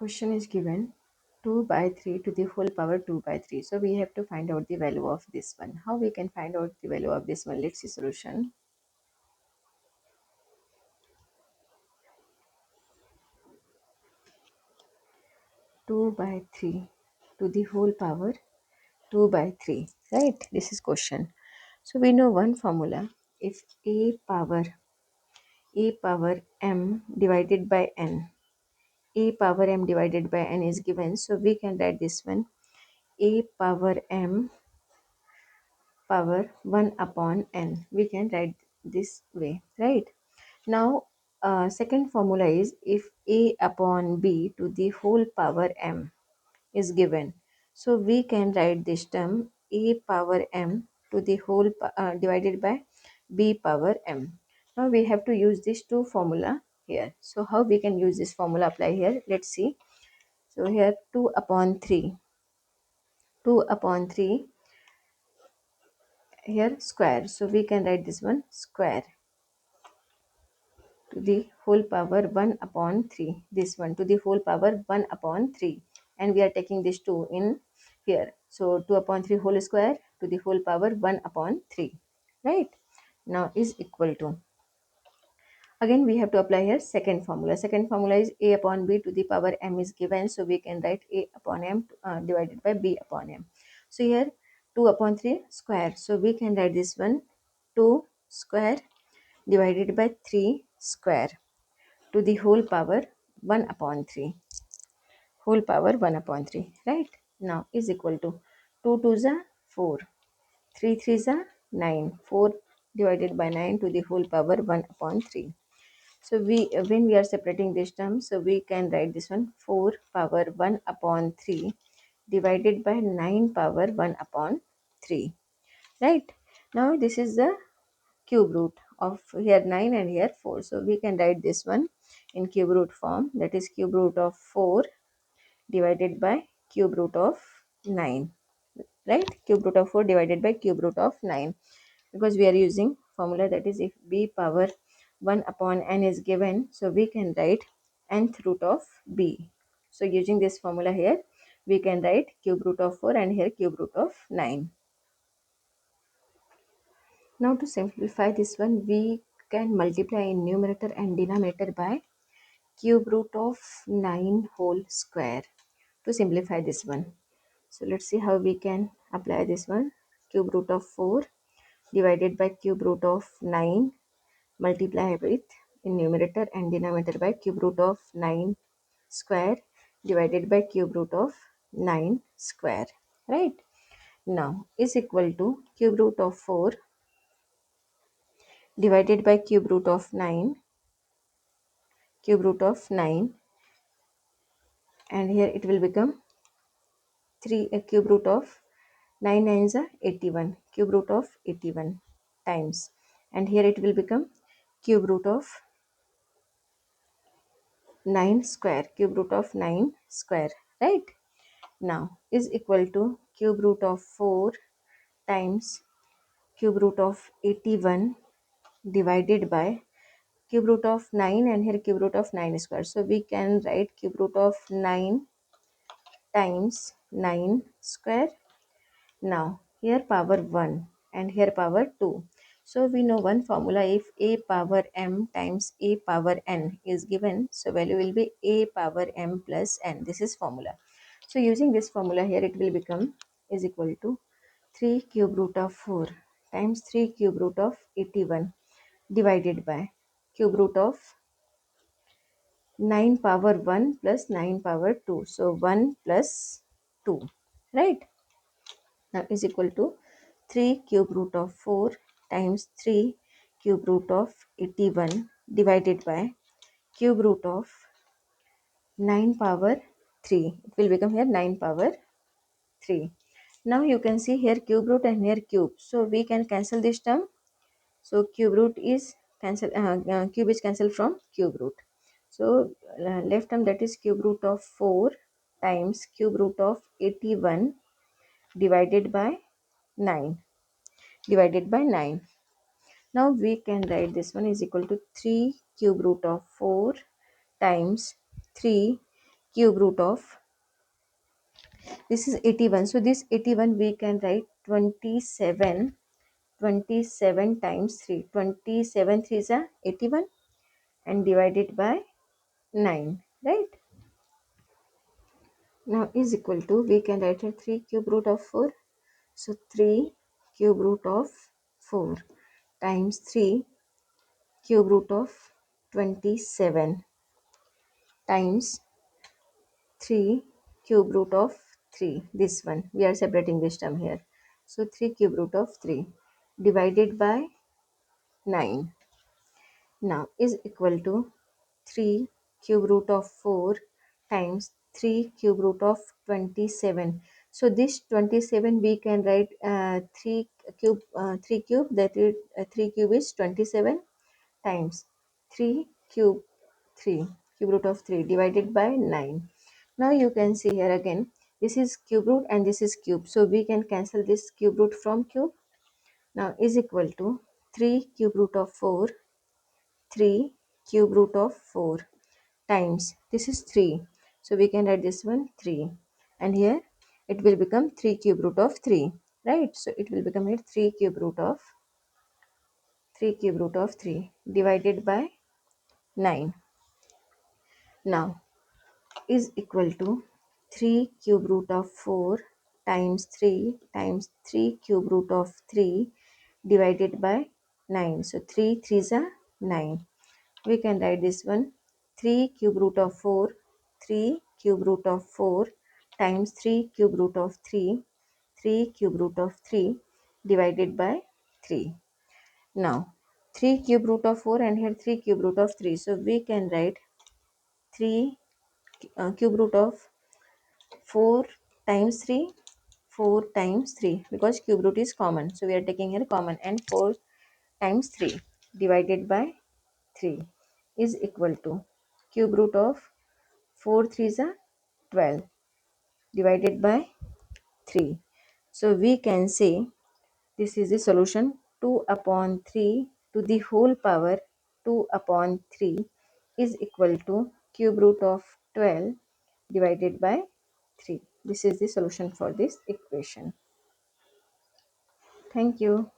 Question is given 2 by 3 to the whole power 2 by 3. So we have to find out the value of this one. How we can find out the value of this one? Let's see solution. Two by 3 to the whole power 2 by 3. Right? This is question. So we know one formula. If a power m divided by n, a power m divided by n is given. So we can write this one a power m power 1 upon n. We can write this way, right? Now, second formula is if a upon b to the whole power m is given. So we can write this term a power m to the whole divided by b power m. Now we have to use this two formula here. So how we can use this formula apply here? Let's see. So here 2 upon 3. 2 upon 3 here square. So we can write this one square to the whole power 1 upon 3. This one to the whole power 1 upon 3. And we are taking this 2 in here. So 2 upon 3 whole square to the whole power 1 upon 3. Right? Now is equal to. Again we have to apply here second formula. Second formula is a upon b to the power m is given. So we can write a upon m divided by b upon m. So here 2 upon 3 square. So we can write this one 2 square divided by 3 square to the whole power 1 upon 3. Whole power 1 upon 3. Right? Now is equal to 2 2s are 4. 3 3s are 9. 4 divided by 9 to the whole power 1 upon 3. So we when we are separating this term, so we can write this one 4 power 1 upon 3 divided by 9 power 1 upon 3. Right? Now this is the cube root of here 9 and here 4. So we can write this one in cube root form, that is cube root of 4 divided by cube root of 9. Right? Cube root of 4 divided by cube root of 9, because we are using formula, that is if b power 1 upon n is given, so we can write nth root of b. So using this formula here we can write cube root of 4 and here cube root of 9. Now to simplify this one, we can multiply in numerator and denominator by cube root of 9 whole square to simplify this one. So let's see how we can apply this one. Cube root of 4 divided by cube root of 9 multiply with in numerator and denominator by cube root of 9 square divided by cube root of 9 square. Right? Now is equal to cube root of 4 divided by cube root of 9, cube root of 9, and here it will become 3 cube root of 9 nines are 81, cube root of 81 times, and here it will become cube root of 9 square, cube root of 9 square. Right? Now is equal to cube root of 4 times cube root of 81 divided by cube root of 9 and here cube root of 9 square. So we can write cube root of 9 times 9 square. Now here power 1 and here power 2. So we know one formula, if a power m times a power n is given, so value will be a power m plus n. This is formula. So using this formula here it will become is equal to 3 cube root of 4 times 3 cube root of 81 divided by cube root of 9 power 1 plus 9 power 2. So 1 plus 2. Right? Now is equal to 3 cube root of 4 times 3 cube root of 81 divided by cube root of 9 power 3. It will become here 9 power 3. Now you can see here cube root and here cube. So we can cancel this term. So cube root is cancel, cube is cancelled from cube root. So left term, that is cube root of 4 times cube root of 81 divided by 9. Divided by 9. Now we can write this one is equal to 3 cube root of 4 times 3 cube root of, this is 81. So this 81 we can write 27, 27 times 3. 27 3 is a 81 and divided by 9, right? Now is equal to, we can write a 3 cube root of 4. So 3 cube root of 4 times 3 cube root of 27 times 3 cube root of 3. This one, we are separating this term here. So 3 cube root of 3 divided by 9 now is equal to 3 cube root of 4 times 3 cube root of 27. So this 27 we can write 3 cube, that is 3 cube is 27 times 3 cube 3 cube root of 3 divided by 9. Now you can see here again, this is cube root and this is cube, so we can cancel this cube root from cube. Now is equal to 3 cube root of 4, 3 cube root of 4 times, this is 3, so we can write this one 3, and here it will become 3 cube root of 3, right? So it will become here 3 cube root of 3 divided by 9 now is equal to 3 cube root of 4 times 3 cube root of 3 divided by 9. So 3 3s are 9. We can write this one 3 cube root of 4, 3 cube root of 4 times 3 cube root of 3 cube root of 3 divided by 3. Now 3 cube root of 4 and here 3 cube root of 3. So we can write 3 cube root of 4 times 3, 4 times 3, because cube root is common. So we are taking here common, and 4 times 3 divided by 3 is equal to cube root of 4 3s are 12 divided by 3. So we can say this is the solution, 2 upon 3 to the whole power 2 upon 3 is equal to cube root of 12 divided by 3. This is the solution for this equation. Thank you.